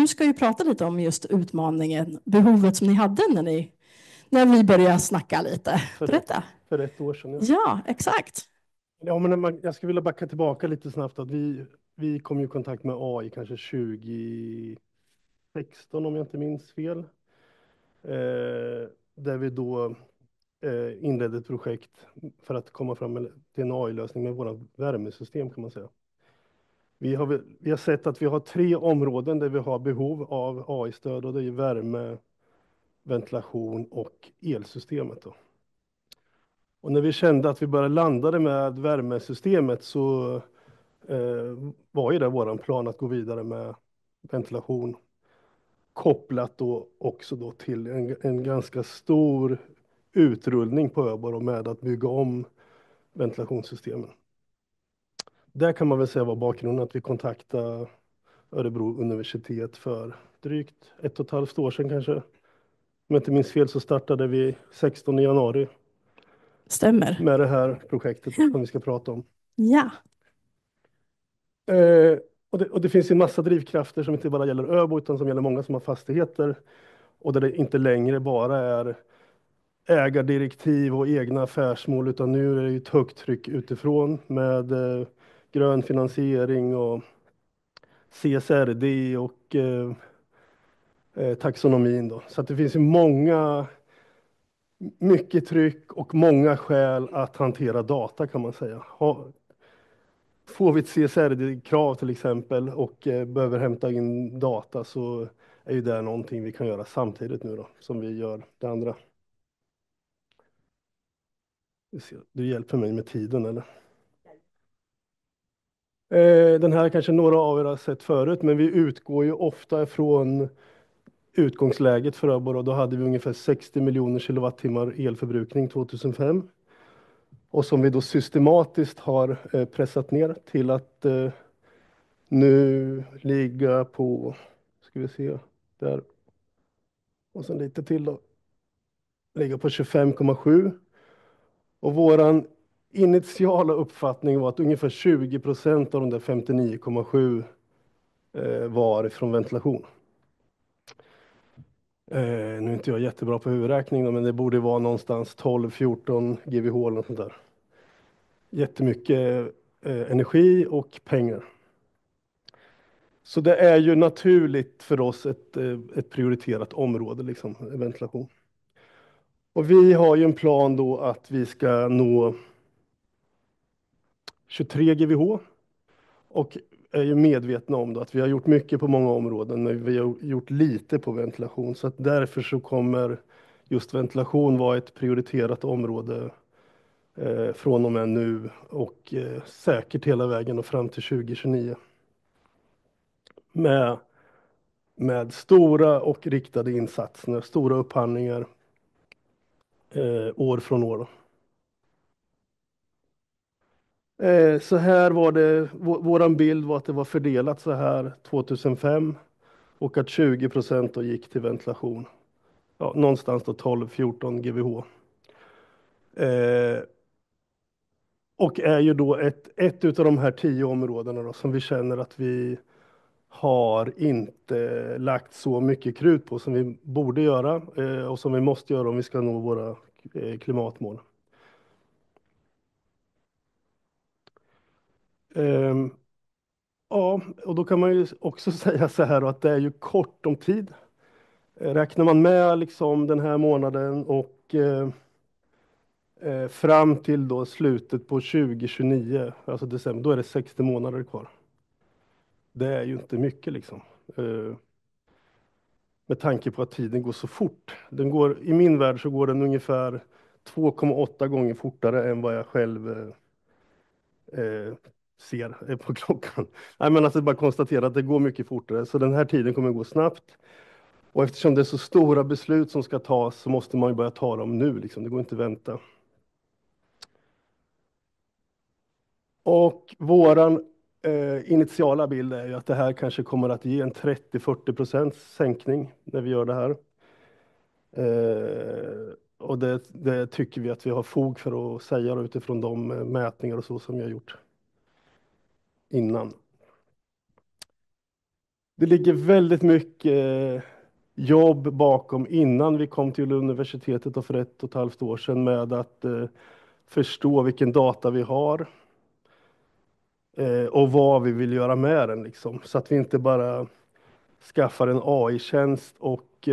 du ska ju prata lite om just utmaningen, behovet som ni hade när vi började snacka lite. Berätta. För ett år sedan. Ja, Ja, exakt. ja men jag skulle vilja backa tillbaka lite snabbt. Att vi kom i kontakt med AI kanske 2016 om jag inte minns fel. Där vi då inledde ett projekt för att komma fram till en AI-lösning med våra värmesystem kan man säga. Vi har sett att vi har 3 områden där vi har behov av AI-stöd och det är värme, ventilation och elsystemet då. Och när vi kände att vi började landa med värmesystemet så var ju det våran plan att gå vidare med ventilation kopplat då också då till en ganska stor utrullning på Örebro med att bygga om ventilationssystemen. Där kan man väl säga var bakgrunden att vi kontaktade Örebro universitet för drygt 1,5 år sedan kanske. Om jag inte minns fel så startade vi 16 januari Stämmer. med det här projektet som vi ska prata om. Ja. Och det finns ju en massa drivkrafter som inte bara gäller Örebro utan som gäller många som har fastigheter och där det inte längre bara är ägardirektiv och egna affärsmål utan nu är det ett högt tryck utifrån med grön finansiering och CSRD och taxonomin då. Så att det finns ju mycket tryck och många skäl att hantera data kan man säga. Får vi ett CSRD-krav till exempel och behöver hämta in data så är ju det någonting vi kan göra samtidigt nu då som vi gör det andra. Du hjälper mig med tiden eller? Den här kanske några av er har sett förut men vi utgår ju ofta från utgångsläget för Örebro. Då hade vi ungefär 60 miljoner kilowattimmar elförbrukning 2005. Och som vi då systematiskt har pressat ner till att nu ligga på, ska vi se, där. Och sen lite till då. Ligga på 25,7. Och våran initiala uppfattning var att ungefär 20% av de där 59,7 var från ventilation. Nu är inte jag jättebra på huvudräkning då, men det borde vara någonstans 12-14 GWh eller något sånt där. Jättemycket energi och pengar. Så det är ju naturligt för oss ett prioriterat område, liksom, ventilation. Och vi har ju en plan då att vi ska nå 23 GWh och är ju medvetna om då att vi har gjort mycket på många områden men vi har gjort lite på ventilation så att därför så kommer just ventilation vara ett prioriterat område från och med nu och säkert hela vägen och fram till 2029. Med stora och riktade insatser, stora upphandlingar år från år. Så här var det, våran bild var att det var fördelat så här 2005 och att 20% då gick till ventilation. Ja, någonstans då 12-14 GWh. Och är ju då ett utav de här 10 områdena då, som vi känner att vi har inte lagt så mycket krut på som vi borde göra och som vi måste göra om vi ska nå våra klimatmål. Ja, och då kan man ju också säga så här att det är ju kort om tid. Räknar man med liksom den här månaden och fram till då slutet på 2029, alltså december, då är det 60 månader kvar. Det är ju inte mycket liksom. Med tanke på att tiden går så fort. I min värld så går den ungefär 2,8 gånger fortare än vad jag själv ser på klockan. Nej, men alltså bara konstatera att det går mycket fortare. Så den här tiden kommer att gå snabbt. Och eftersom det är så stora beslut som ska tas så måste man ju börja ta dem nu. Liksom. Det går inte att vänta. Och våran initiala bild är ju att det här kanske kommer att ge en 30-40% sänkning när vi gör det här. Och det tycker vi att vi har fog för att säga utifrån de mätningar och så som vi har gjort innan. Det ligger väldigt mycket jobb bakom innan vi kom till universitetet och för 1,5 år sedan med att förstå vilken data vi har och vad vi vill göra med den liksom. Så att vi inte bara skaffar en AI-tjänst och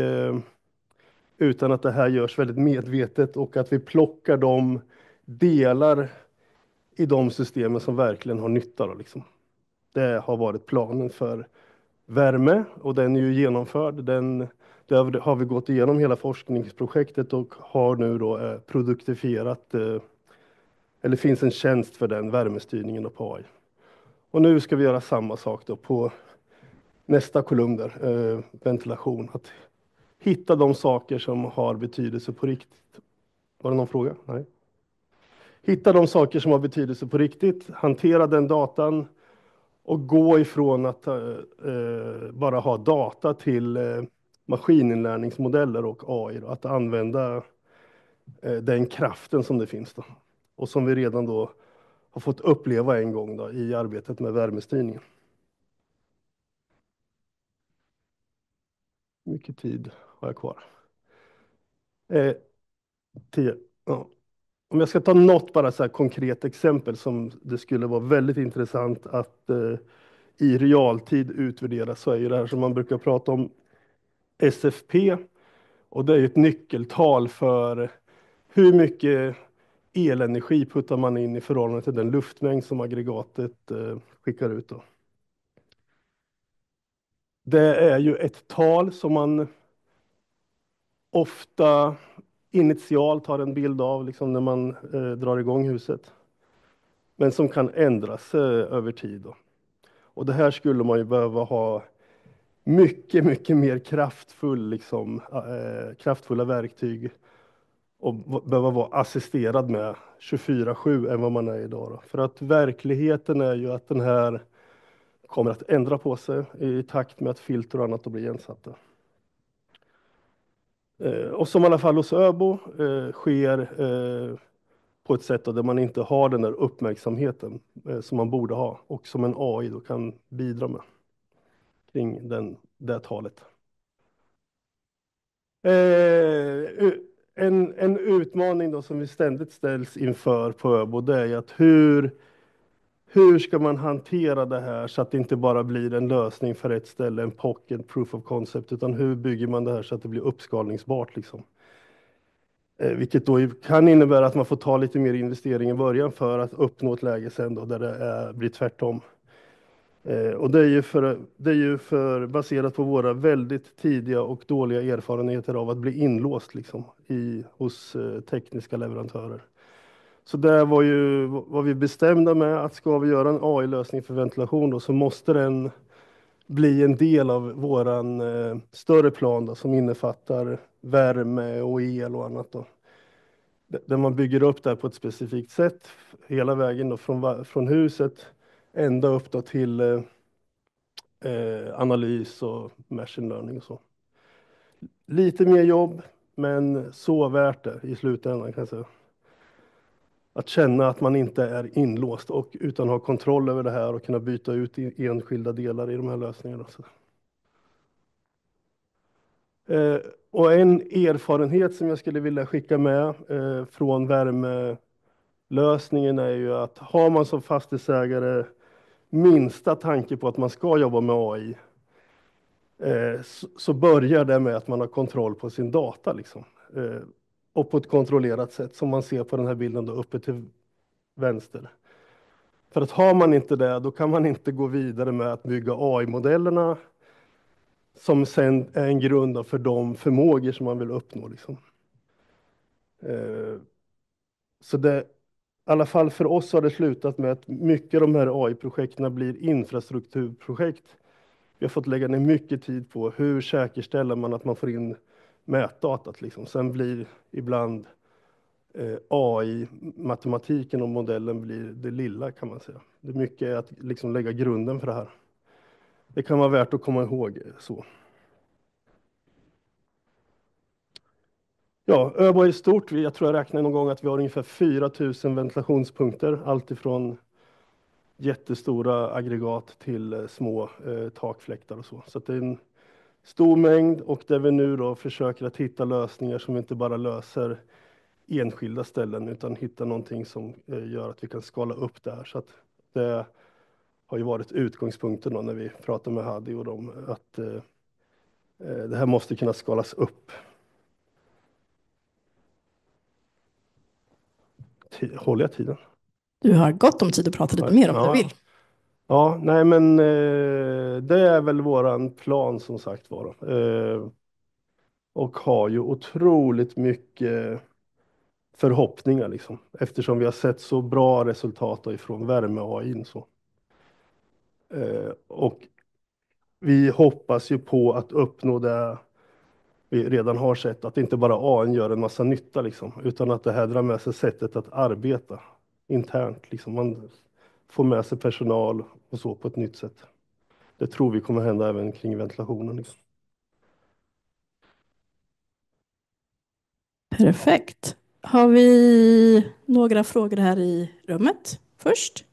utan att det här görs väldigt medvetet och att vi plockar de delar i de systemen som verkligen har nytta då, liksom. Det har varit planen för värme och den är ju genomförd. Där har vi gått igenom hela forskningsprojektet och har nu då produktifierat, eller finns en tjänst för den värmestyrningen då på AI. Och nu ska vi göra samma sak då på nästa kolumn där, ventilation. Att hitta de saker som har betydelse på riktigt. Var det någon fråga? Nej. Hitta de saker som har betydelse på riktigt, hantera den datan och gå ifrån att bara ha data till maskininlärningsmodeller och AI. Då, att använda den kraften som det finns då. Och som vi redan då har fått uppleva en gång då, i arbetet med värmestyrningen. Mycket tid har jag kvar. 10. Ja. Om jag ska ta något bara så här konkret exempel som det skulle vara väldigt intressant att i realtid utvärdera, så är ju det här som man brukar prata om SFP, och det är ju ett nyckeltal för hur mycket elenergi puttar man in i förhållande till den luftmängd som aggregatet skickar ut då. Det är ju ett tal som man ofta initialt har en bild av liksom när man drar igång huset, men som kan ändras över tid då. Och det här skulle man ju behöva ha mycket mer kraftfulla verktyg och behöva vara assisterad med 24/7 än vad man är idag då. För att verkligheten är ju att den här kommer att ändra på sig i takt med att filter och annat då blir igensatta. Och som i alla fall hos Örebro sker på ett sätt där man inte har den där uppmärksamheten som man borde ha och som en AI då kan bidra med kring det talet. En utmaning då som vi ständigt ställs inför på Örebro, det är att hur ska man hantera det här så att det inte bara blir en lösning för ett ställe, en pocket proof of concept, utan hur bygger man det här så att det blir uppskalningsbart liksom. Vilket då kan innebära att man får ta lite mer investering i början för att uppnå ett läge sen då där det blir tvärtom. Och det är ju för baserat på våra väldigt tidiga och dåliga erfarenheter av att bli inlåst liksom, hos tekniska leverantörer. Så där var vi bestämda med att ska vi göra en AI-lösning för ventilation då, så måste den bli en del av våran större plan då, som innefattar värme och el och annat då. Där man bygger upp det här på ett specifikt sätt hela vägen då, från huset ända upp då till analys och machine learning och så. Lite mer jobb, men så värt det i slutändan kan jag säga. Att känna att man inte är inlåst och utan ha kontroll över det här och kunna byta ut enskilda delar i de här lösningarna. Och en erfarenhet som jag skulle vilja skicka med från värmelösningen är ju att har man som fastighetsägare minsta tanke på att man ska jobba med AI, så börjar det med att man har kontroll på sin data liksom. Och på ett kontrollerat sätt som man ser på den här bilden då uppe till vänster. För att har man inte det, då kan man inte gå vidare med att bygga AI-modellerna som sen är en grund för de förmågor som man vill uppnå liksom. Så det, i alla fall för oss har det slutat med att mycket av de här AI-projekten blir infrastrukturprojekt. Vi har fått lägga ner mycket tid på hur säkerställer man att man får in mätdatat liksom. Sen blir ibland AI-matematiken och modellen blir det lilla kan man säga. Det är mycket att liksom lägga grunden för det här. Det kan vara värt att komma ihåg så. Ja, Örebro är stort. Jag tror jag räknade någon gång att vi har ungefär 4 000 ventilationspunkter. Allt ifrån jättestora aggregat till små takfläktar och så. Så att det är en stor mängd, och där vi nu då försöker att hitta lösningar som inte bara löser enskilda ställen utan hitta någonting som gör att vi kan skala upp det här. Så att det har ju varit utgångspunkten då när vi pratar med Hadi och dem, att det här måste kunna skalas upp. Håller jag tiden? Du har gott om tid att prata lite mer om du vill. Ja, nej men det är väl våran plan som sagt var. Och har ju otroligt mycket förhoppningar liksom. Eftersom vi har sett så bra resultat då ifrån värme-AI. Och vi hoppas ju på att uppnå det vi redan har sett. Att inte bara AI gör en massa nytta liksom. Utan att det här drar med sig sättet att arbeta internt. Liksom. Man får med sig personal och så på ett nytt sätt. Det tror vi kommer hända även kring ventilationen. Liksom. Perfekt. Har vi några frågor här i rummet först?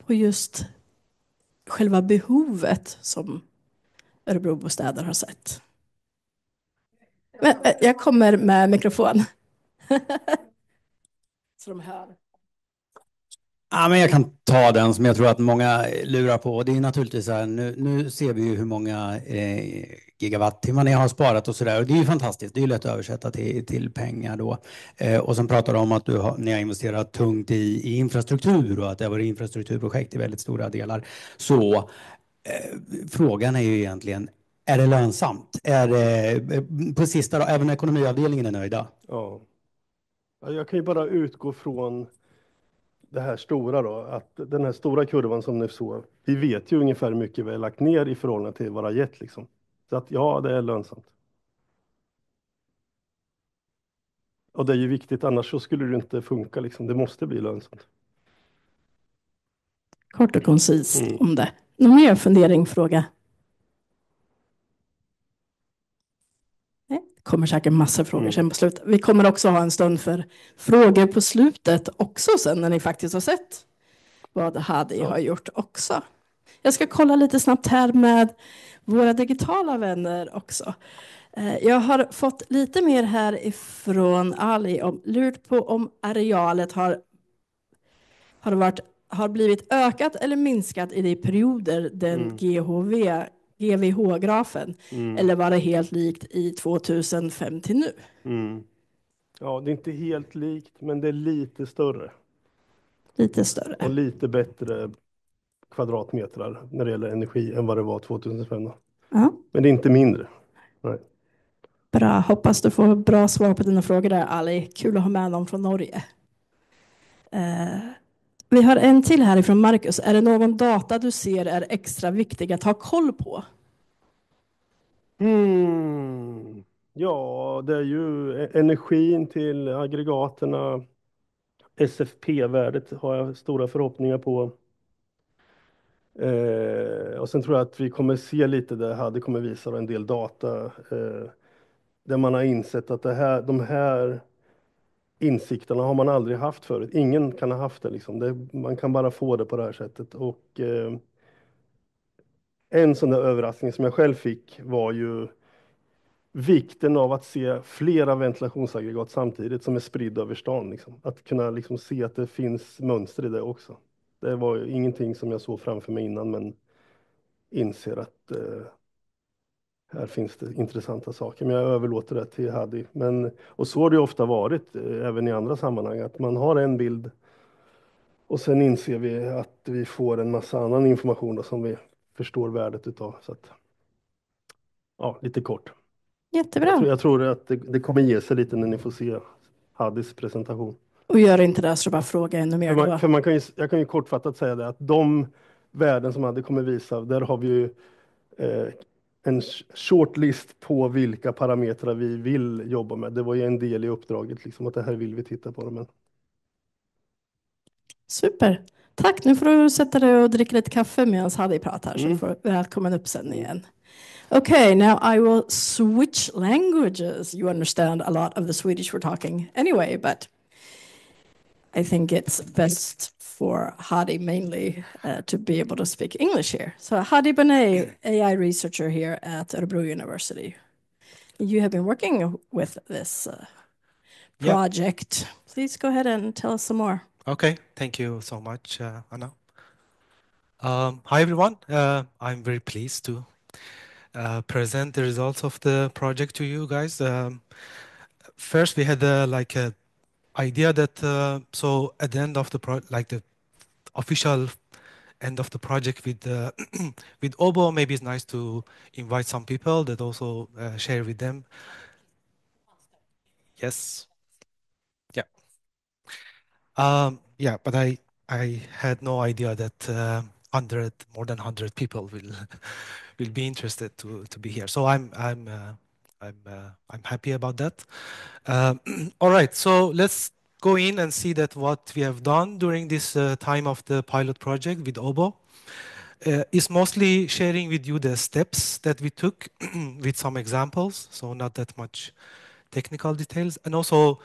På just själva behovet som Örebro bostäder har sett. Men, jag kommer med mikrofon. Så de hör. Ja, men jag kan ta den som jag tror att många lurar på. Det är naturligtvis så här, nu ser vi ju hur många gigawattimmar ni har sparat och sådär. Och det är ju fantastiskt, det är ju lätt att översätta till pengar då. Och sen pratar de om att ni har investerat tungt i infrastruktur och att det har varit infrastrukturprojekt i väldigt stora delar. Så frågan är ju egentligen, är det lönsamt? Är det, på sista då, även ekonomiavdelningen är nöjda? Ja. Jag kan ju bara utgå från det här stora då, att den här stora kurvan som ni såg, vi vet ju ungefär hur mycket vi har lagt ner i förhållande till våra gett liksom. Så att ja, det är lönsamt. Och det är ju viktigt, annars så skulle det inte funka liksom. Det måste bli lönsamt. Kort och koncist om det. Någon mer fundering, fråga? Nej, det kommer säkert massor frågor sen på slutet. Vi kommer också ha en stund för frågor på slutet också sen när ni faktiskt har sett vad Hadi har gjort också. Jag ska kolla lite snabbt här med våra digitala vänner också. Jag har fått lite mer här ifrån Ali om lurt på om arealet har blivit ökat eller minskat i de perioder den GVH-grafen eller var det helt likt i 2005 till nu? Ja, det är inte helt likt, men det är lite större. Lite större. Och lite bättre kvadratmetrar när det gäller energi än vad det var 2005. Ja. Men det är inte mindre. Nej. Bra, hoppas du får bra svar på dina frågor där, Ali. Kul att ha med någon från Norge. Vi har en till här ifrån Marcus. Är det någon data du ser är extra viktig att ha koll på? Ja, det är ju energin till aggregaterna. SFP-värdet har jag stora förhoppningar på. Och sen tror jag att vi kommer se lite det kommer visa en del data där man har insett att de här insikterna har man aldrig haft förut. Ingen kan ha haft det liksom. Man kan bara få det på det här sättet. Och en sån där överraskning som jag själv fick var ju vikten av att se flera ventilationsaggregat samtidigt som är spridda över stan. Liksom. Att kunna liksom se att det finns mönster i det också. Det var ju ingenting som jag såg framför mig innan, men inser att här finns det intressanta saker. Men jag överlåter det till Hadi. Och så har det ofta varit även i andra sammanhang, att man har en bild och sen inser vi att vi får en massa annan information då, som vi förstår värdet utav. Så att, ja, lite kort. Jättebra. Jag tror att det kommer ge sig lite när ni får se Hadis presentation. Och gör inte det så bara fråga ännu mer. Jag kan ju kortfattat säga det att de värden som Hadi kommer visa, där har vi ju en shortlist på vilka parametrar vi vill jobba med. Det var ju en del i uppdraget, liksom, att det här vill vi titta på. Men... Super. Tack, nu får du sätta dig och dricka lite kaffe medan Hadi pratar, så får du välkommen upp sen igen. Okay, now I will switch languages. You understand a lot of the Swedish we're talking anyway, but I think it's best for Hadi mainly to be able to speak English here. So Hadi Banaee, AI researcher here at Örebro University. You have been working with this project. Yep. Please go ahead and tell us some more. Okay, thank you so much, Anna. Hi everyone, I'm very pleased to present the results of the project to you guys. First, we had like a idea that so at the end of the the official end of the project with with OBO, maybe it's nice to invite some people that also share with them. Yes. Yeah. Yeah, but I had no idea that more than 100 people will be interested to be here. So I'm happy about that. All right, so let's go in and see that what we have done during this time of the pilot project with OBO is mostly sharing with you the steps that we took with some examples, so not that much technical details. And also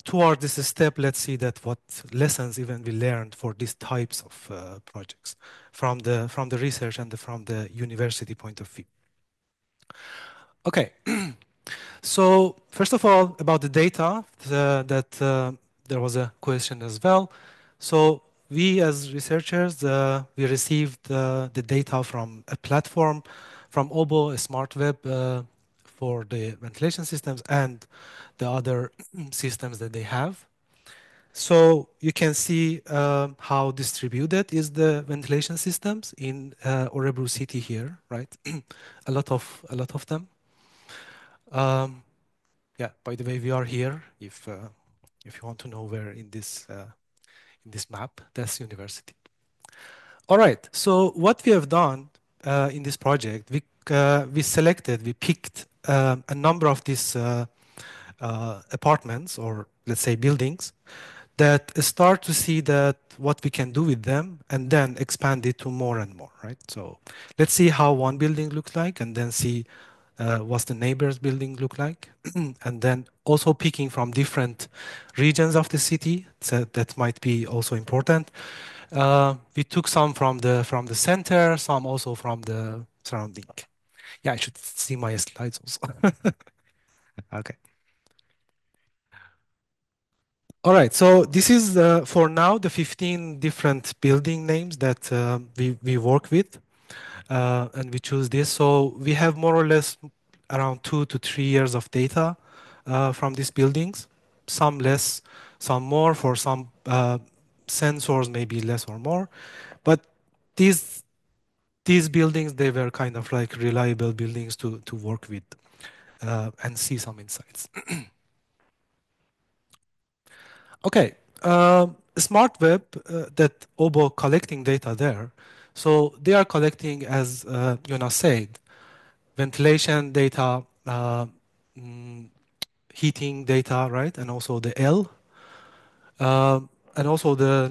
toward this step, let's see that what lessons even we learned for these types of projects from the research and from the university point of view. Okay. So first of all, about the data, there was a question as well. So we as researchers, we received the data from a platform, from OBO, a smart web for the ventilation systems and the other systems that they have. So you can see how distributed is the ventilation systems in Örebro city here, right? a lot of them. Yeah. By the way, we are here. If you want to know where in this map, that's university. All right. So what we have done in this project, we picked a number of these apartments, or let's say buildings, that start to see that what we can do with them, and then expand it to more and more, right? So let's see how one building looks like, and then see what's the neighbor's building look like, and then also picking from different regions of the city, so that might be also important. We took some from the center, some also from the surrounding. Yeah, I should see my slides also. Okay. All right, so this is for now the 15 different building names that we work with, and we choose this. So we have more or less around 2 to 3 years of data from these buildings, some less, some more. For some sensors, maybe less or more, but these buildings, they were kind of like reliable buildings to work with and see some insights. Okay, smart web that OBO collecting data there. So they are collecting, as Jonas said, ventilation data, heating data, right, and also the L, and also the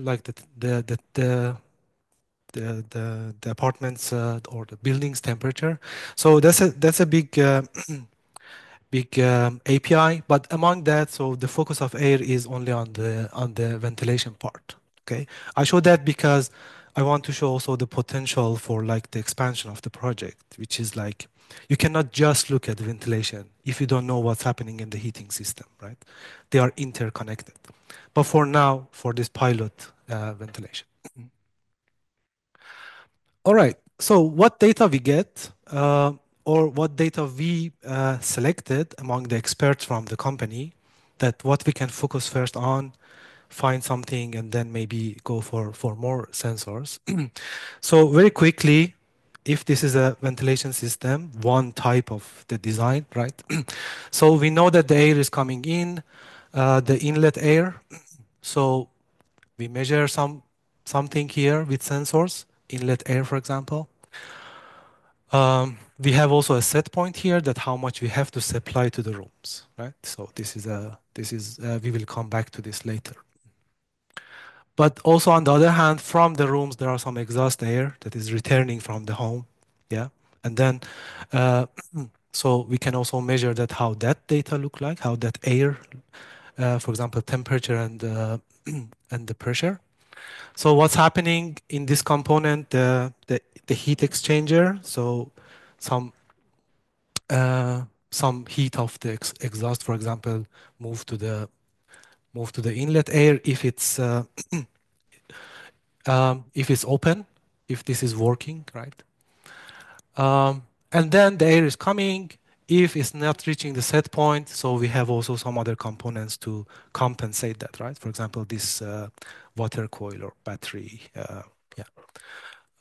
apartments or the building's temperature. So that's a big API, but among that, so the focus of air is only on the ventilation part. Okay, I show that because I want to show also the potential for like the expansion of the project, which is like you cannot just look at the ventilation if you don't know what's happening in the heating system, right? They are interconnected. But for now, for this pilot ventilation. All right. So what data we get, or what data we selected among the experts from the company, that what we can focus first on, find something, and then maybe go for more sensors. So very quickly, if this is a ventilation system, one type of the design, right? So we know that the air is coming in, the inlet air. So we measure something here with sensors, inlet air, for example. We have also a set point here that how much we have to supply to the rooms, right? So this is we will come back to this later. But also on the other hand, from the rooms there are some exhaust air that is returning from the home, yeah. And then so we can also measure that how that data look like, how that air, for example, temperature and and the pressure. So what's happening in this component, the heat exchanger, so some heat of the exhaust, for example, move to the inlet air if it's open, if this is working, right? And then the air is coming if it's not reaching the set point. So we have also some other components to compensate that, right? For example, this water coil or battery,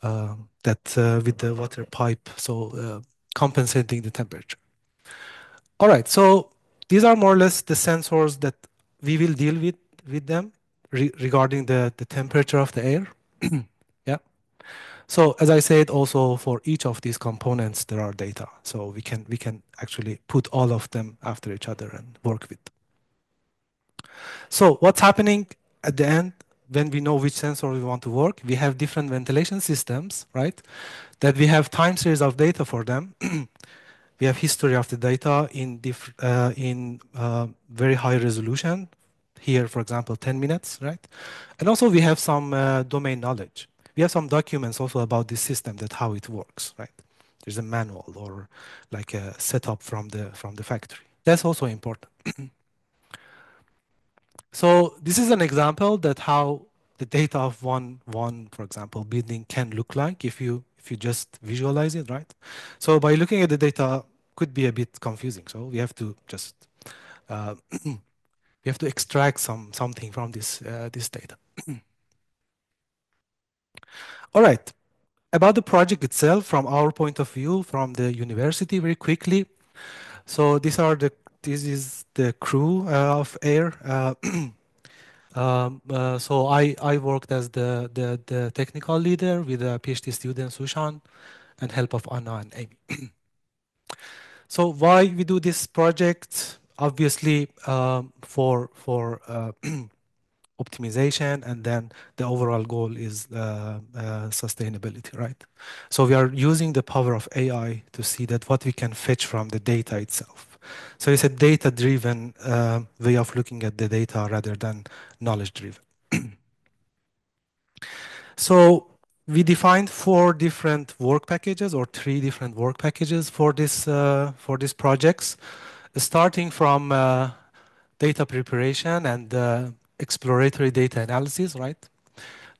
that with the water pipe, so compensating the temperature. All right, so these are more or less the sensors that we will deal with them regarding the temperature of the air. Yeah. So as I said, also for each of these components, there are data. So we can actually put all of them after each other and work with. So what's happening at the end when we know which sensor we want to work? We have different ventilation systems, right? That we have time series of data for them. We have history of the data in very high resolution. Here, for example, 10 minutes, right? And also we have some domain knowledge. We have some documents also about this system, that how it works, right? There's a manual or like a setup from the factory. That's also important. So this is an example that how the data of one, for example, building can look like if you just visualize it, right? So by looking at the data could be a bit confusing. So we have to just we have to extract something from this data. All right. About the project itself, from our point of view, from the university, very quickly. So this is the crew of AIR. So I worked as the technical leader with a PhD student, Sushan, and help of Anna and Amy. So why we do this project? Obviously, for optimization, and then the overall goal is sustainability, right? So we are using the power of AI to see that what we can fetch from the data itself. So it's a data-driven way of looking at the data rather than knowledge-driven. So we defined 4 different work packages or 3 different work packages for these projects, starting from data preparation and exploratory data analysis, right?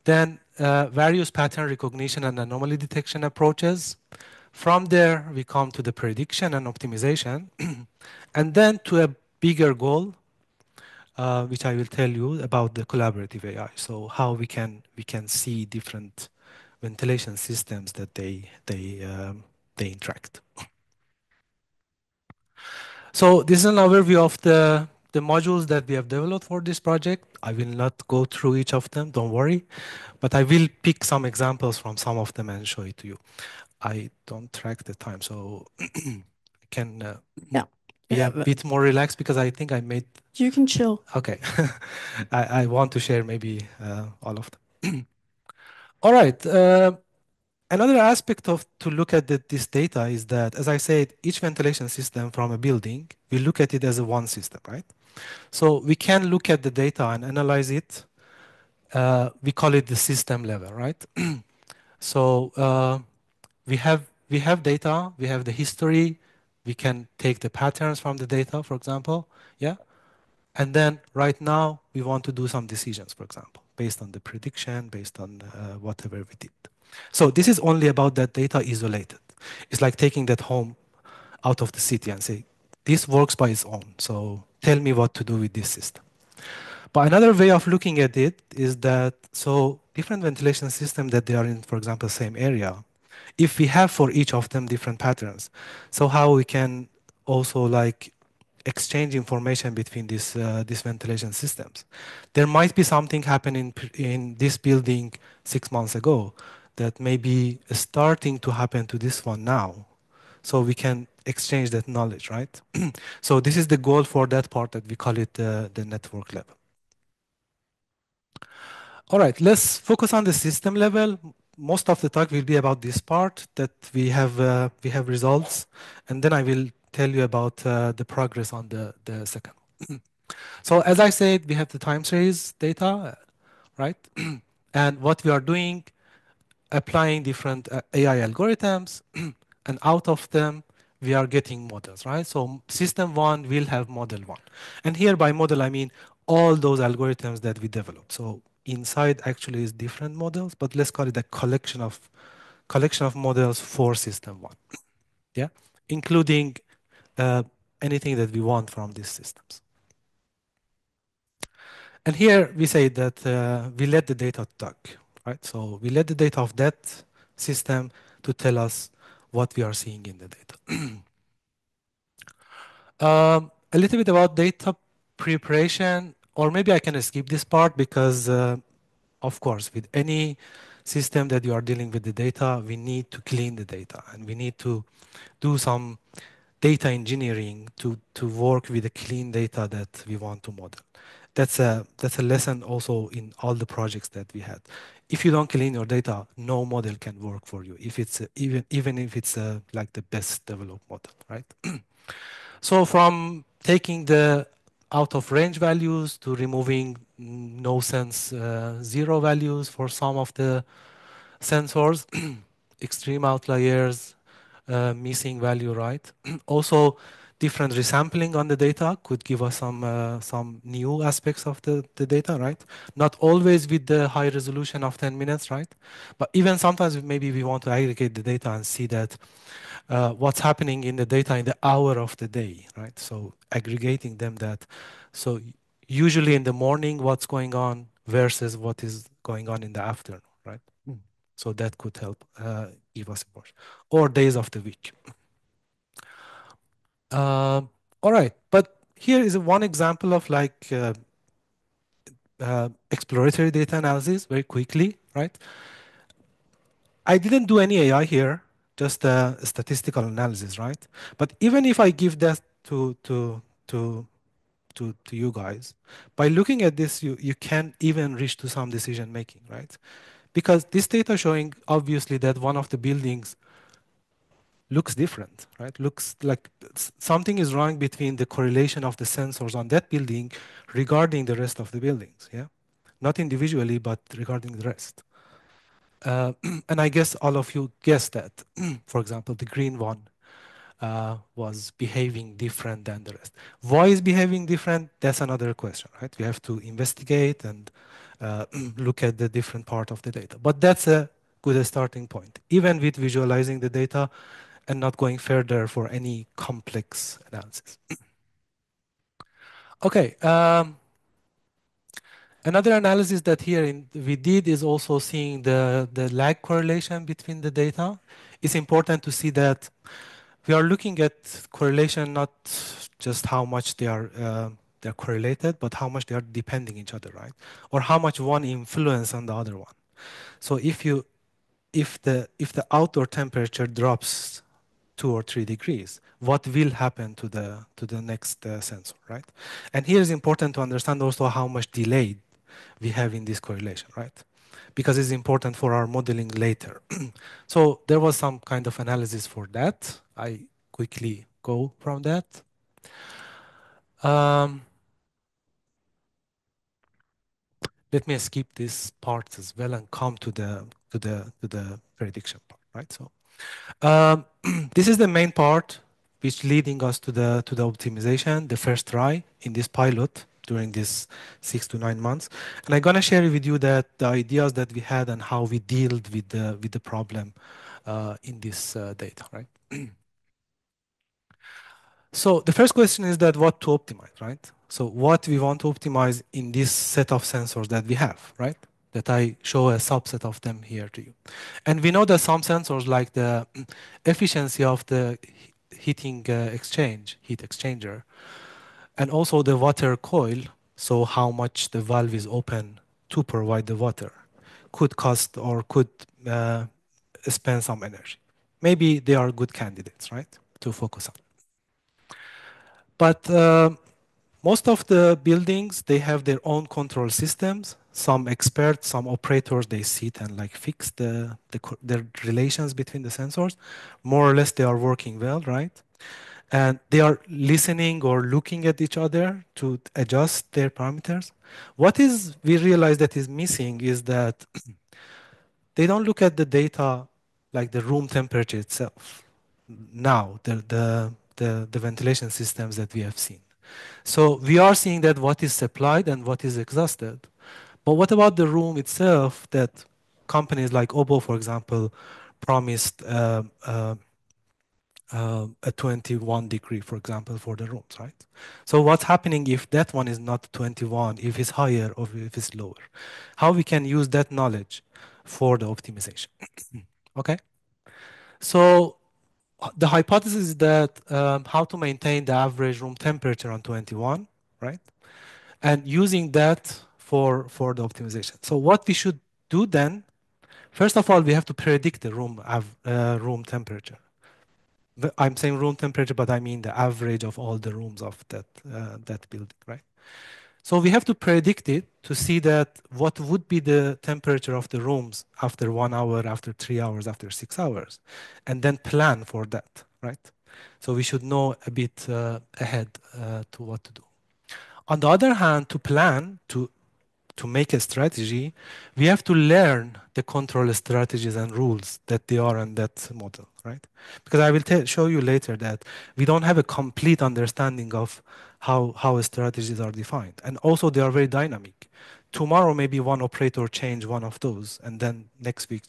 Then various pattern recognition and anomaly detection approaches. From there, we come to the prediction and optimization, and then to a bigger goal, which I will tell you about the collaborative AI. So how we can see different ventilation systems that they interact. So this is an overview of the modules that we have developed for this project. I will not go through each of them, don't worry, but I will pick some examples from some of them and show it to you. I don't track the time, so I can be a bit more relaxed because I think I made... You can chill. Okay. I want to share maybe all of them. All right. Another aspect to look at this data is that, as I said, each ventilation system from a building, we look at it as a one system, right? So we can look at the data and analyze it. We call it the system level, right? So we have data, we have the history, we can take the patterns from the data, for example, yeah? And then right now, we want to do some decisions, for example, based on the prediction, based on whatever we did. So this is only about that data isolated. It's like taking that home out of the city and say, this works by its own, so tell me what to do with this system. But another way of looking at it is that, so different ventilation systems that they are in, for example, same area, if we have for each of them different patterns, so how we can also like exchange information between these ventilation systems. There might be something happening in this building 6 months ago that may be starting to happen to this one now. So we can exchange that knowledge, right? So this is the goal for that part, that we call it the network level. All right, let's focus on the system level. Most of the talk will be about this part, that we have results, and then I will tell you about the progress on the second. So as I said, we have the time series data, right? And what we are doing, applying different AI algorithms, and out of them, we are getting models, right? So system one will have model one. And here by model, I mean all those algorithms that we developed. So inside actually is different models, but let's call it a collection of models for system one, yeah? Including anything that we want from these systems. And here we say that we let the data talk, right? So we let the data of that system to tell us what we are seeing in the data. A little bit about data preparation, or maybe I can skip this part because, of course, with any system that you are dealing with the data, we need to clean the data and we need to do some data engineering to work with the clean data that we want to model. That's a lesson also in all the projects that we had. If you don't clean your data, no model can work for you. If it's even if it's like the best developed model, right? So from taking the out of range values to removing no sense zero values for some of the sensors, extreme outliers, missing value, right? Also, different resampling on the data could give us some new aspects of the data, right? Not always with the high resolution of 10 minutes, right? But even sometimes maybe we want to aggregate the data and see that what's happening in the data in the hour of the day, right? So aggregating them that, so usually in the morning what's going on versus what is going on in the afternoon, right? So that could help give us more. Or days of the week. All right, but here is one example of like exploratory data analysis very quickly, right? I didn't do any AI here, just a statistical analysis, right? But even if I give that to you guys, by looking at this, you can even reach to some decision making, right? Because this data showing obviously that one of the buildings looks different, right? Looks like something is wrong between the correlation of the sensors on that building regarding the rest of the buildings, yeah? Not individually, but regarding the rest. And I guess all of you guessed that. For example, the green one was behaving different than the rest. Why is behaving different? That's another question, right? We have to investigate and look at the different part of the data. But that's a good starting point, even with visualizing the data and not going further for any complex analysis. Okay. Another analysis that here we did is also seeing the lag correlation between the data. It's important to see that we are looking at correlation not just how much they're correlated, but how much they are depending each other, right? Or how much one influence on the other one. So if the outdoor temperature drops 2 or 3 degrees, what will happen to the next sensor, right? And here is important to understand also how much delay we have in this correlation, right? Because it's important for our modeling later. So there was some kind of analysis for that. I quickly go from that. Let me skip this part as well and come to the prediction part, right? So this is the main part which leading us to the optimization, the first try in this pilot during this 6 to 9 months. And I'm gonna share with you that the ideas that we had and how we dealt with the problem in this data, right? So the first question is that what to optimize, right? So what we want to optimize in this set of sensors that we have, right? That I show a subset of them here to you. And we know that some sensors like the efficiency of the heat exchanger, and also the water coil, so how much the valve is open to provide the water, could cost or could spend some energy. Maybe they are good candidates, right, to focus on. But most of the buildings, they have their own control systems. Some experts, some operators, they sit and like fix the relations between the sensors. More or less, they are working well, right? and they are listening or looking at each other to adjust their parameters. What is we realize that is missing is that they don't look at the data like the room temperature itself. Now, the ventilation systems that we have seen. So we are seeing that what is supplied and what is exhausted. But what about the room itself that companies like Obo, for example, promised a 21 degree, for example, for the rooms, right? So what's happening if that one is not 21, if it's higher or if it's lower? How we can use that knowledge for the optimization, okay? So the hypothesis is that how to maintain the average room temperature on 21, right? And using that for the optimization. So what we should do then, first of all, we have to predict the room temperature. I'm saying room temperature, but I mean the average of all the rooms of that building, right? So we have to predict it to see that what would be the temperature of the rooms after 1 hour, after 3 hours, after 6 hours, and then plan for that, right? So we should know a bit ahead to what to do. On the other hand, to plan, to make a strategy, we have to learn the control strategies and rules that they are in that model, right? Because I will show you later that we don't have a complete understanding of how strategies are defined. And also they are very dynamic. Tomorrow maybe one operator change one of those, and then next week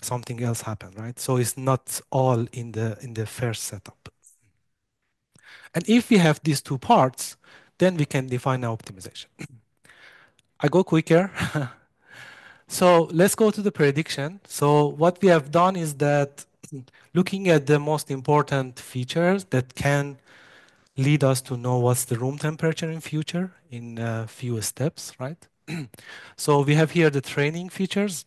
something else happen, right? So it's not all in the first setup. And if we have these two parts, then we can define our optimization. I go quicker. So let's go to the prediction. So what we have done is that looking at the most important features that can lead us to know what's the room temperature in future in a few steps, right? So we have here the training features,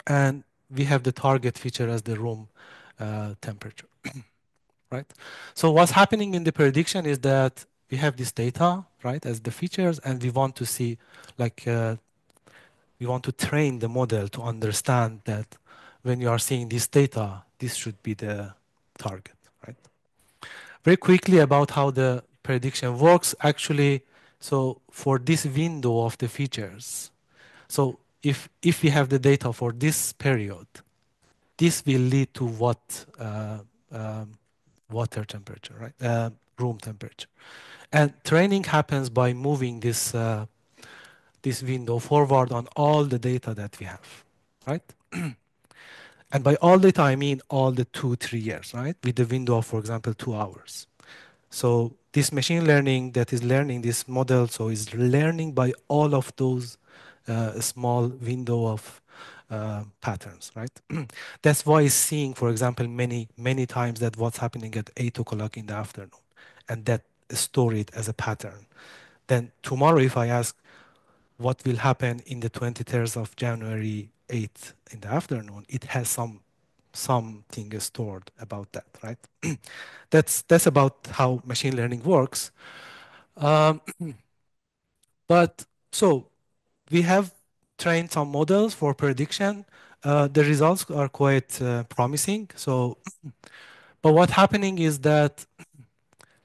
and we have the target feature as the room temperature, right? So what's happening in the prediction is that we have this data, right, as the features, and we want to see, like, we want to train the model to understand that when you are seeing this data, this should be the target, right? Very quickly about how the prediction works, actually, so for this window of the features, so if we have the data for this period, this will lead to what water temperature, right? Room temperature. And training happens by moving this this window forward on all the data that we have, right? And by all data, I mean all the 2-3 years, right? With the window of, for example, 2 hours. So this machine learning that is learning this model, so is learning by all of those small window of patterns, right? That's why it's seeing, for example, many times that what's happening at 8 o'clock in the afternoon, and that store it as a pattern. Then tomorrow, if I ask, what will happen in the 23rd of January 8th in the afternoon, it has something stored about that, right? That's about how machine learning works. But so we have trained some models for prediction. The results are quite promising. So, but what's happening is that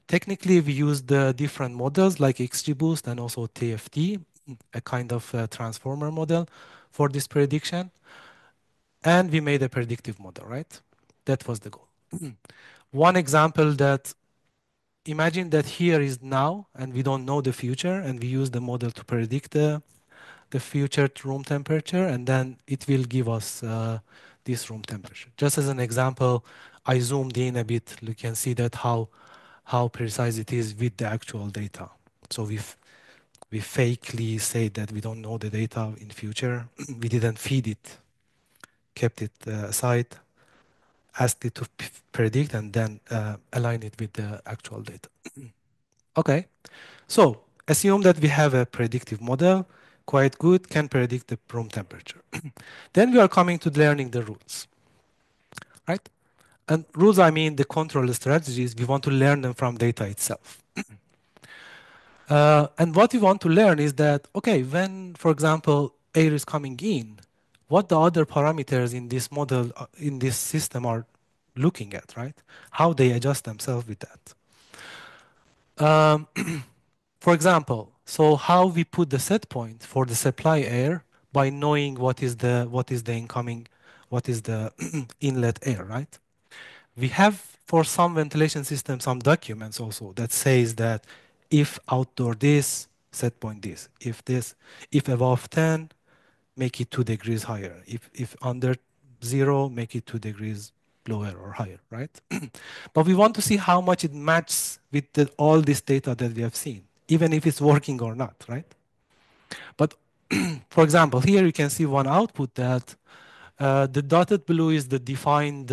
technically we use the different models like XGBoost and also TFT, a kind of transformer model for this prediction. And we made a predictive model, right? That was the goal. One example that, imagine that here is now, and we don't know the future, and we use the model to predict the future room temperature, and then it will give us this room temperature. Just as an example, I zoomed in a bit. You can see that how precise it is with the actual data. So we fakely say that we don't know the data in future. We didn't feed it, kept it aside, asked it to predict, and then align it with the actual data. Okay, so assume that we have a predictive model, quite good, can predict the room temperature. Then we are coming to learning the rules, right? And rules, I mean the control strategies, we want to learn them from data itself. And what we want to learn is that, okay, when, for example, air is coming in, what the other parameters in this model, in this system are looking at, right? How they adjust themselves with that. For example, so how we put the set point for the supply air by knowing what is the incoming, what is the inlet air, right? We have for some ventilation systems some documents also that says that if outdoor this, set point this. If above 10, make it 2 degrees higher. If under 0, make it 2 degrees lower or higher, right? But we want to see how much it matches with all this data that we have seen, even if it's working or not, right? But for example, here you can see one output that the dotted blue is the defined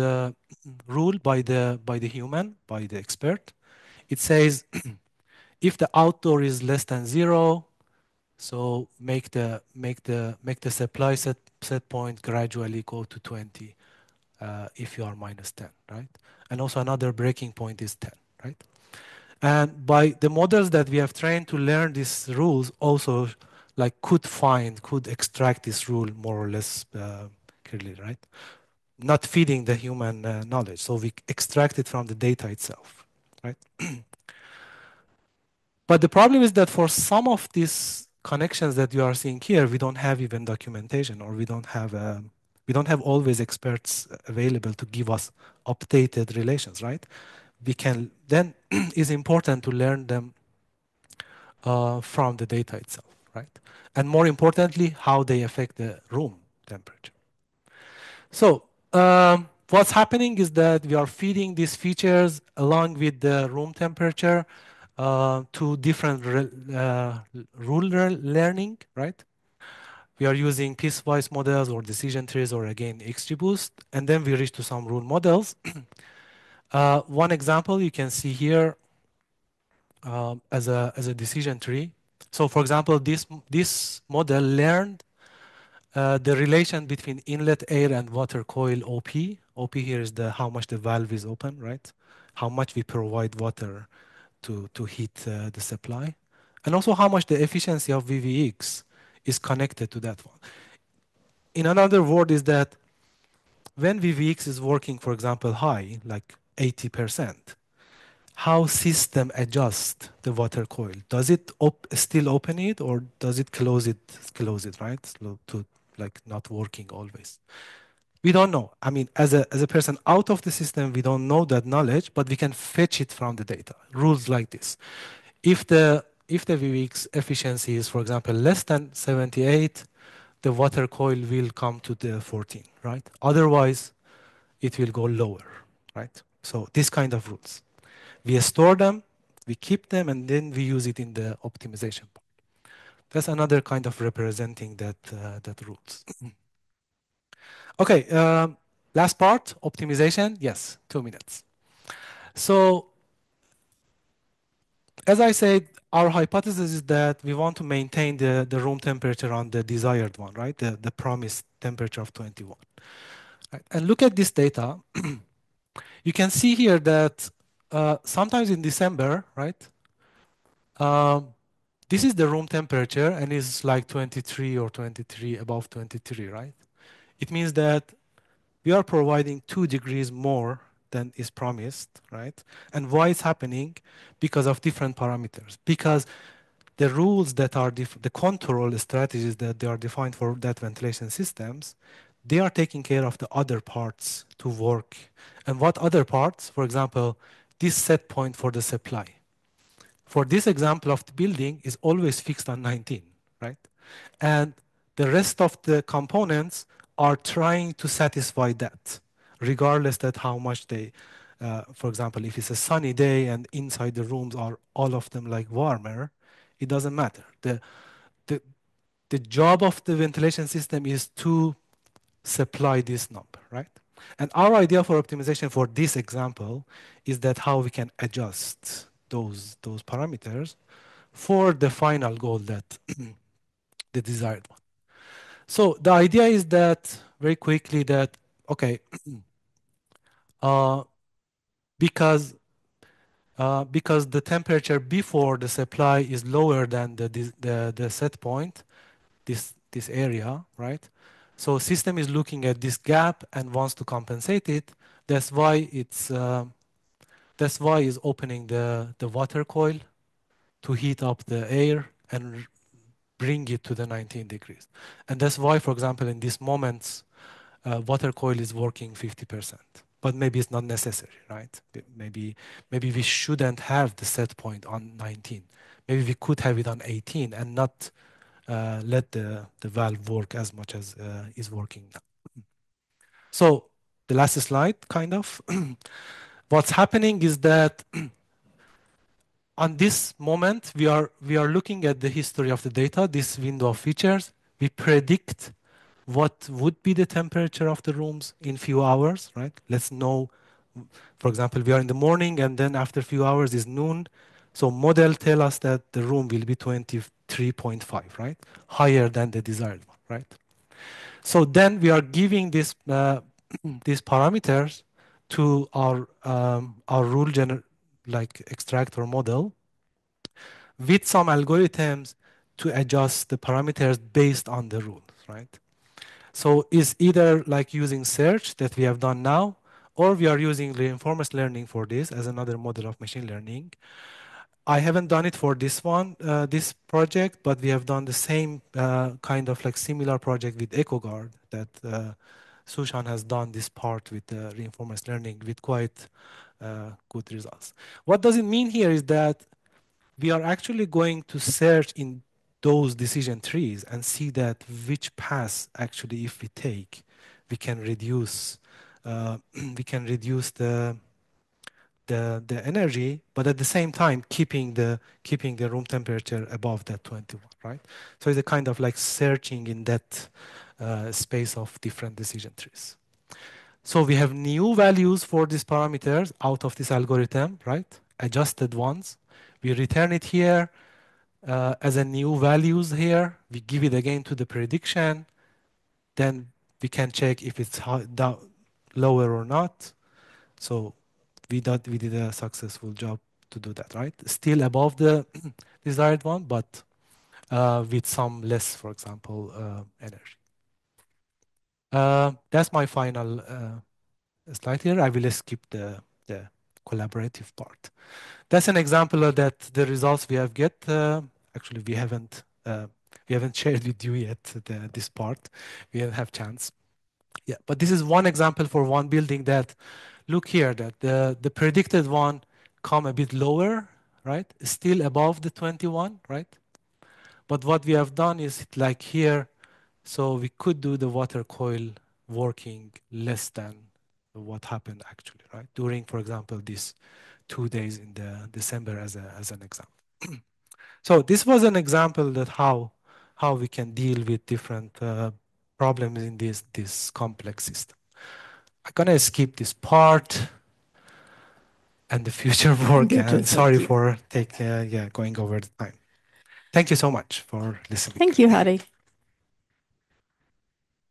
rule by the human, by the expert. It says if the outdoor is less than 0, so make the supply set point gradually go to 20 if you are minus 10, right? And also another breaking point is 10, right? And by the models that we have trained to learn these rules also could extract this rule more or less clearly, right? Not feeding the human knowledge. So we extract it from the data itself, right? But the problem is that for some of these connections that you are seeing here, we don't have even documentation, or we don't have always experts available to give us updated relations, right? We can then it's important to learn them from the data itself, right? And more importantly, how they affect the room temperature. So what's happening is that we are feeding these features along with the room temperature to different rule learning, right? We are using piecewise models or decision trees or again XGBoost, and then we reach to some rule models. One example you can see here as a decision tree. So for example, this model learned the relation between inlet air and water coil OP. OP here is how much the valve is open, right? How much we provide water to heat the supply. And also how much the efficiency of VVX is connected to that one. In another word is that when VVX is working, for example, high, like 80%, how system adjusts the water coil? Does it still open it, or does it close it, right? To not working always. We don't know. I mean, as a person out of the system, we don't know that knowledge, but we can fetch it from the data. Rules like this. If the VVX efficiency is, for example, less than 78, the water coil will come to the 14, right? Otherwise, it will go lower, right? So this kind of rules. We store them, we keep them, and then we use it in the optimization part. That's another kind of representing that rules. Okay, last part, optimization. Yes, 2 minutes. So, as I said, our hypothesis is that we want to maintain the room temperature on the desired one, right? The promised temperature of 21. Right? And look at this data. You can see here that sometimes in December, right? This is the room temperature, and it's like 23 or 23, above 23, right? It means that we are providing 2 degrees more than is promised, right? And why it's happening? Because of different parameters. Because the rules that are, the control strategies that they are defined for that ventilation systems, they are taking care of the other parts to work. And what other parts? For example, this set point for the supply. For this example of the building is always fixed on 19, right? And the rest of the components are trying to satisfy that, regardless that how much they, for example, if it's a sunny day and inside the rooms are all of them like warmer, it doesn't matter. The job of the ventilation system is to supply this number, right? And our idea for optimization for this example is that how we can adjust those parameters for the final goal, that the desired one. So the idea is that very quickly that, okay, because the temperature before the supply is lower than the set point, this area, right? So system is looking at this gap and wants to compensate it. That's why it's opening the water coil to heat up the air and bring it to the 19 degrees. And that's why, for example, in these moments, water coil is working 50%. But maybe it's not necessary, right? Maybe we shouldn't have the set point on 19. Maybe we could have it on 18 and not let the valve work as much as is working now. So the last slide, kind of. What's happening is that on this moment, we are looking at the history of the data, this window of features. We predict what would be the temperature of the rooms in few hours, right? Let's know, for example, we are in the morning and then after a few hours is noon. So model tell us that the room will be 23.5, right? Higher than the desired one, right? So then we are giving this, these parameters to our like extractor model with some algorithms to adjust the parameters based on the rules, right? So it's either like using search that we have done now, or we are using reinforcement learning for this as another model of machine learning. I haven't done it for this one, this project, but we have done the same kind of like similar project with EcoGuard that Sushan has done this part with reinforcement learning with quite good results. What does it mean here is that we are actually going to search in those decision trees and see that which path actually, if we take, we can reduce the energy, but at the same time keeping the room temperature above that 21, right? So it's a kind of like searching in that space of different decision trees. So we have new values for these parameters out of this algorithm, right? Adjusted ones. We return it here as a new values here. We give it again to the prediction. Then we can check if it's lower or not. So we did a successful job to do that, right? Still above the desired one, but with some less, for example, energy. That's my final slide here. I will skip the collaborative part. That's an example of that the results we have get. Actually, we haven't shared with you yet this part. We didn't have chance. Yeah, but this is one example for one building that, look here, that the predicted one come a bit lower, right? Still above the 21, right? But what we have done is like here, so we could do the water coil working less than what happened actually, right? During, for example, these 2 days in the December as an example. So this was an example that how we can deal with different problems in this complex system. I'm gonna skip this part and the future work. And sorry for going over the time. Thank you so much for listening. Thank you, Hadi.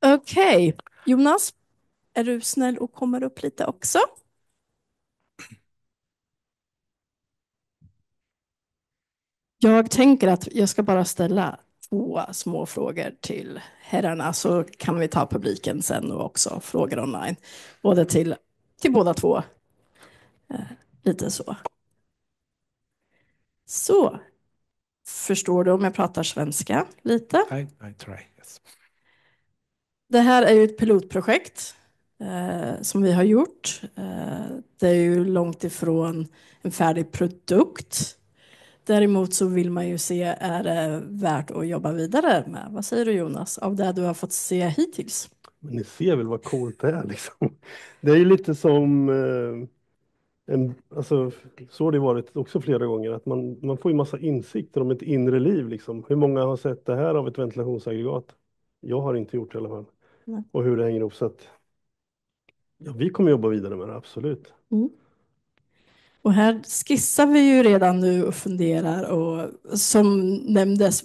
Okej, Jonas, är du snäll och kommer upp lite också? Jag tänker att jag ska bara ställa 2 små frågor till herrarna, så kan vi ta publiken sen och också frågor online. Både till båda 2. Lite så. Så, förstår du om jag pratar svenska lite? I try, yes. Det här är ju ett pilotprojekt som vi har gjort. Det är ju långt ifrån en färdig produkt. Däremot så vill man ju se, är det värt att jobba vidare med? Vad säger du, Jonas, av det du har fått se hittills? Men ni ser väl vad coolt det är liksom. Det är ju lite som, alltså, så har det varit också flera gånger, att man får ju massa insikter om ett inre liv liksom. Hur många har sett det här av ett ventilationsaggregat? Jag har inte gjort det i alla fall. Nej. Och hur det hänger ihop, så att ja, vi kommer jobba vidare med det, absolut. Mm. Och här skissar vi ju redan nu och funderar, och som nämndes,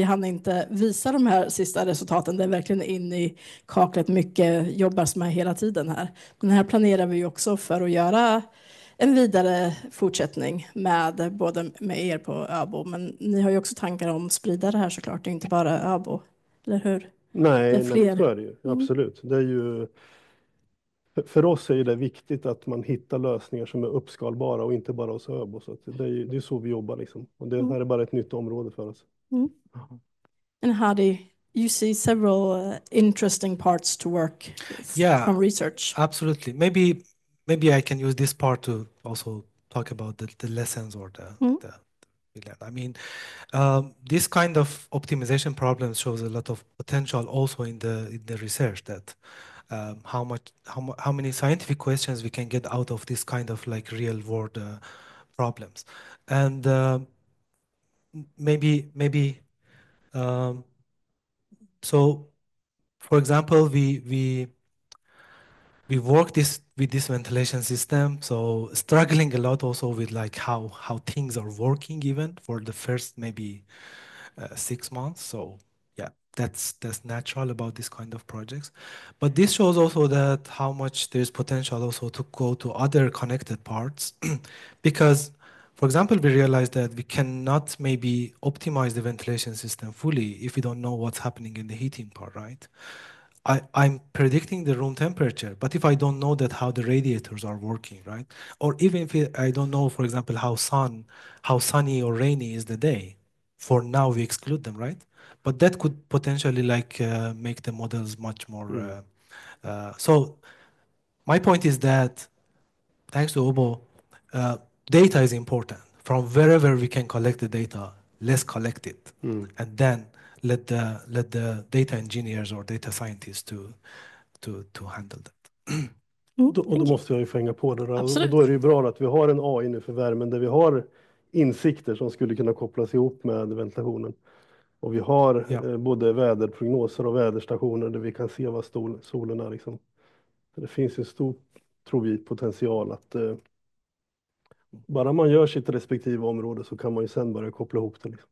hann inte visa de här sista resultaten. Det är verkligen in i kaklet, mycket jobbas med hela tiden här. Men här planerar vi också för att göra en vidare fortsättning med både med er på Öbo. Men ni har ju också tankar om att sprida det här såklart, det är inte bara Öbo, eller hur? Nej, så är det ju, absolut. Det är ju För oss är det viktigt att man hittar lösningar som är uppskalbara och inte bara hos Örebro. Så att det är så vi jobbar liksom. Och det här är bara ett nytt område för oss. And Hadi, you see several interesting parts to work with from research. Absolutely. Maybe I can use this part to also talk about the lessons or the I mean, this kind of optimization problem shows a lot of potential also in the research that how many scientific questions we can get out of this kind of like real world problems, and maybe so for example we work with this ventilation system, so struggling a lot also with like how things are working even for the first maybe 6 months. So yeah, that's natural about this kind of projects. But this shows also that how much there's potential also to go to other connected parts because for example, we realized that we cannot maybe optimize the ventilation system fully if we don't know what's happening in the heating part, right? I'm predicting the room temperature, but if I don't know that how the radiators are working, right? Or even if I don't know, for example, how sunny or rainy is the day, for now we exclude them, right? But that could potentially like make the models much more. So my point is that thanks to Obo, data is important. From wherever we can collect the data, let's collect it, and then let the data engineers or data scientists to handle that. Och då måste jag ju fänga på det där. Absolut. Och då är det ju bra att vi har en AI nu för värmen där vi har insikter som skulle kunna kopplas ihop med ventilationen. Och vi har både väderprognoser och väderstationer där vi kan se vad solen är liksom. Så det finns en stor, tror vi, potential att bara man gör sitt respektive område så kan man ju sen börja koppla ihop det. Liksom.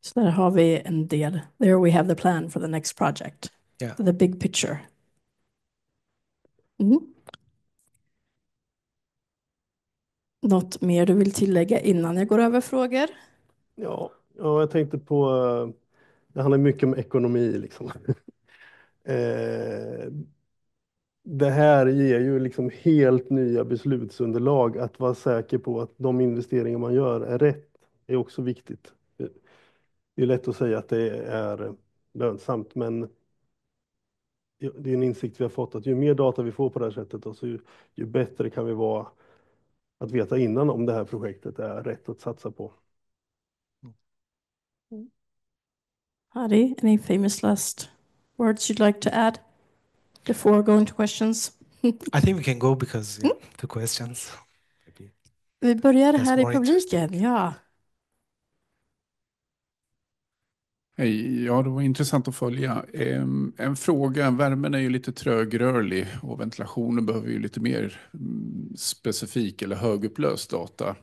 Så där har vi en del. There we have the plan for the next project. Yeah. The big picture. Något mer du vill tillägga innan jag går över frågor? Ja, jag tänkte på, det handlar mycket om ekonomi liksom. Det här ger ju liksom helt nya beslutsunderlag. Att vara säker på att de investeringar man gör är rätt är också viktigt. Det är lätt att säga att det är lönsamt, men det är en insikt vi har fått att ju mer data vi får på det här sättet, alltså ju bättre kan vi vara att veta innan om det här projektet är rätt att satsa på. Hadi, any famous last words you'd like to add before going to questions? I think we can go because to questions. Maybe. Vi börjar That's här i more publiken, interesting. ja. Hej, ja det var intressant att följa. En fråga, värmen är ju lite trögrörlig och ventilationen behöver ju lite mer specifik eller högupplöst data.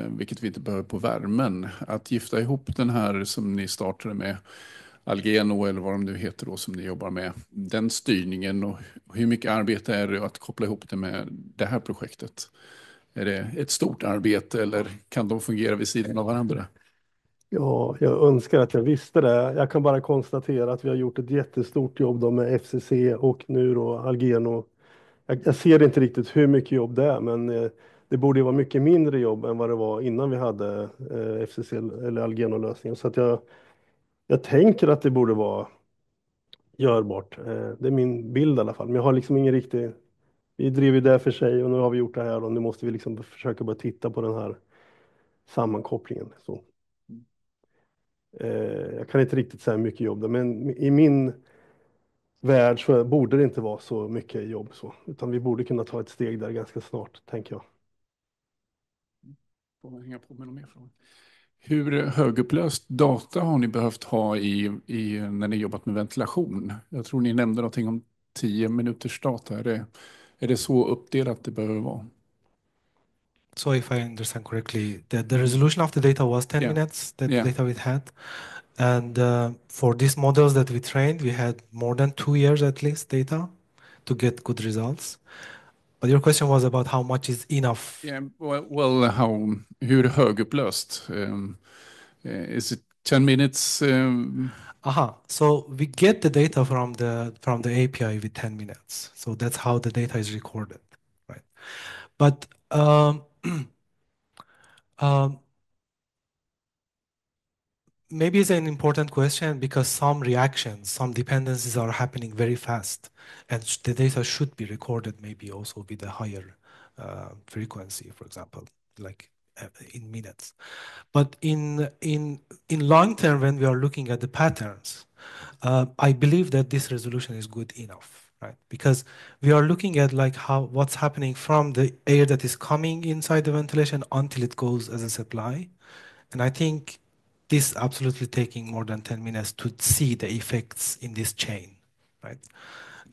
Vilket vi inte behöver på värmen. Att gifta ihop den här som ni startade med, Algeno eller vad de nu heter då som ni jobbar med, den styrningen och hur mycket arbete är det att koppla ihop det med det här projektet? Är det ett stort arbete eller kan de fungera vid sidan av varandra? Ja, jag önskar att jag visste det. Jag kan bara konstatera att vi har gjort ett jättestort jobb då med FCC och nu då Algeno. Jag ser inte riktigt hur mycket jobb det är, men det borde ju vara mycket mindre jobb än vad det var innan vi hade FCC eller Algeno-lösningen. Så att jag tänker att det borde vara görbart. Det är min bild i alla fall. Men jag har liksom ingen riktig... Vi driver ju det för sig och nu har vi gjort det här och nu måste vi liksom försöka börja titta på den här sammankopplingen. Så. Jag kan inte riktigt säga mycket jobb där, men i min värld så borde det inte vara så mycket jobb så. Utan vi borde kunna ta ett steg där ganska snart, tänker jag. Får man hänga på med någon mer fråga? Hur högupplöst data har ni behövt ha när ni jobbat med ventilation? Jag tror ni nämnde någonting om 10 minuters data. Är det så uppdelat det behöver vara? So if I understand correctly, the resolution of the data was 10 minutes, the data we had. And for these models that we trained, we had more than 2 years at least data to get good results. But your question was about how much is enough. Yeah, well, hur högupplöst? Is it 10 minutes. So we get the data from the API with 10 minutes. So that's how the data is recorded, right? But maybe it's an important question because some reactions, some dependencies are happening very fast, and the data should be recorded maybe also with a higher frequency, for example, like in minutes. But in long term, when we are looking at the patterns, I believe that this resolution is good enough, right? Because we are looking at like what's happening from the air that is coming inside the ventilation until it goes as a supply. And I think this absolutely taking more than 10 minutes to see the effects in this chain, right?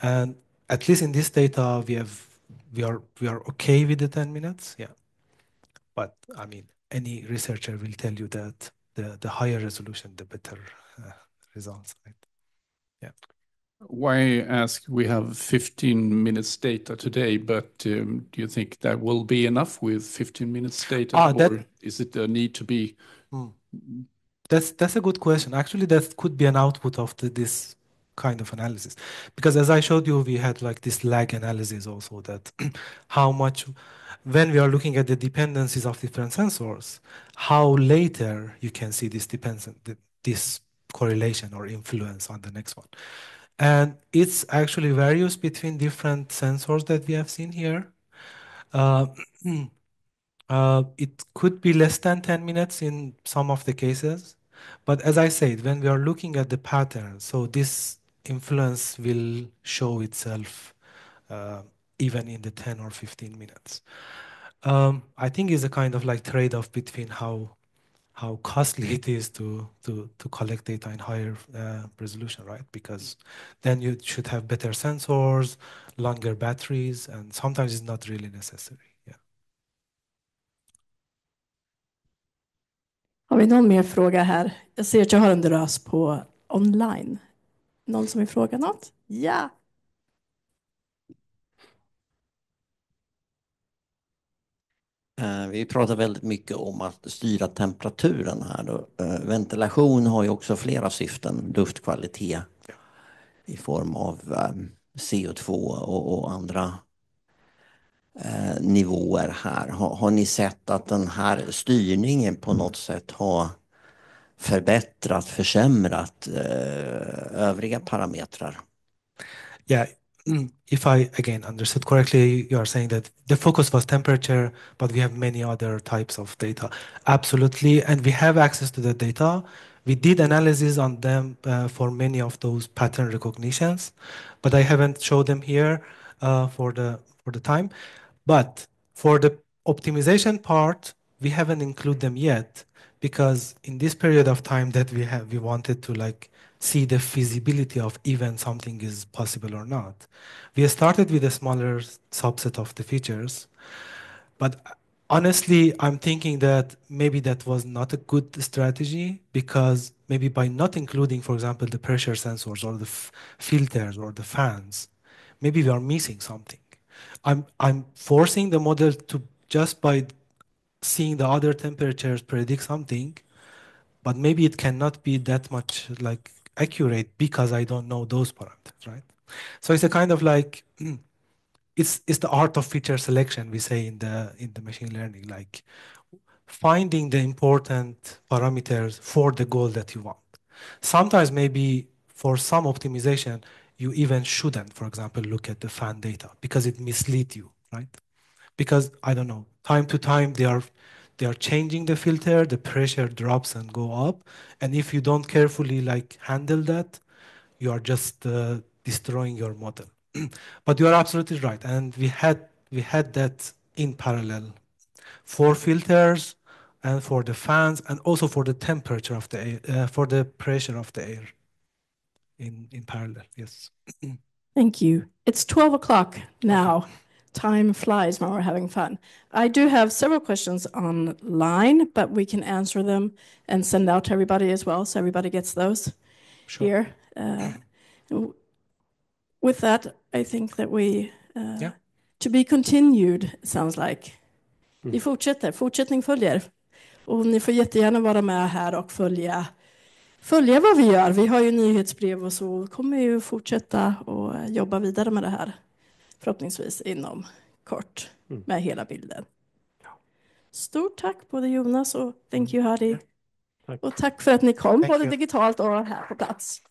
And at least in this data, we are okay with the 10 minutes, yeah. But I mean, any researcher will tell you that the higher resolution, the better results, right? Yeah. Why ask? We have 15 minutes data today, but do you think that will be enough with 15 minutes data, or is it a need to be? That's a good question. Actually, that could be an output of this kind of analysis, because as I showed you, we had like this lag analysis also, that how much, when we are looking at the dependencies of different sensors, how later you can see this correlation or influence on the next one. And it's actually varies between different sensors that we have seen here. It could be less than 10 minutes in some of the cases. But as I said, when we are looking at the pattern, so this influence will show itself even in the 10 or 15 minutes. I think it's a kind of like trade-off between how costly it is to collect data in higher resolution, right? Because then you should have better sensors, longer batteries, and sometimes it's not really necessary. Yeah. Har vi någon mer fråga här? Jag ser att jag har en drös på online. Någon som vill fråga något? Ja. Vi pratar väldigt mycket om att styra temperaturen här då. Ventilation har ju också flera syften, luftkvalitet i form av CO2 och andra nivåer här. Har ni sett att den här styrningen på något sätt har förbättrat, försämrat övriga parametrar? Yeah, if I again understood correctly, you are saying that the focus was temperature, but we have many other types of data. Absolutely, and we have access to that data. We did analysis on them for many of those pattern recognitions, but I haven't showed them here for the time. But for the optimization part, we haven't included them yet, because in this period of time that we wanted to like see the feasibility of even something is possible or not. We started with a smaller subset of the features, but honestly, I'm thinking that maybe that was not a good strategy, because maybe by not including, for example, the pressure sensors or the filters or the fans, maybe we are missing something. I'm forcing the model to, just by seeing the other temperatures, predict something, but maybe it cannot be that much like accurate because I don't know those parameters, right? So it's a kind of like it's the art of feature selection, we say in the machine learning, like finding the important parameters for the goal that you want. Sometimes maybe for some optimization, you even shouldn't, for example, look at the fan data because it misleads you, right? Because I don't know, time to time they are changing the filter, the pressure drops and go up, and if you don't carefully like handle that, you are just destroying your model. But you are absolutely right, and we had that in parallel for filters and for the fans and also for the temperature of the air, for the pressure of the air in parallel. Yes. Thank you. It's 12 o'clock now. Okay. Time flies when we're having fun. I do have several questions online, but we can answer them and send out to everybody as well, so everybody gets those here. With that, I think that we, to be continued, sounds like. Vi fortsätter, fortsättning följer. Och ni får jättegärna vara med här och följa följa vad vi gör. Vi har ju nyhetsbrev och så kommer ju fortsätta och jobba vidare med det här. Förhoppningsvis inom kort med hela bilden. Stort tack både Jonas och thank you Hadi. Tack. Och tack för att ni kom Thank både you. digitalt och här på plats.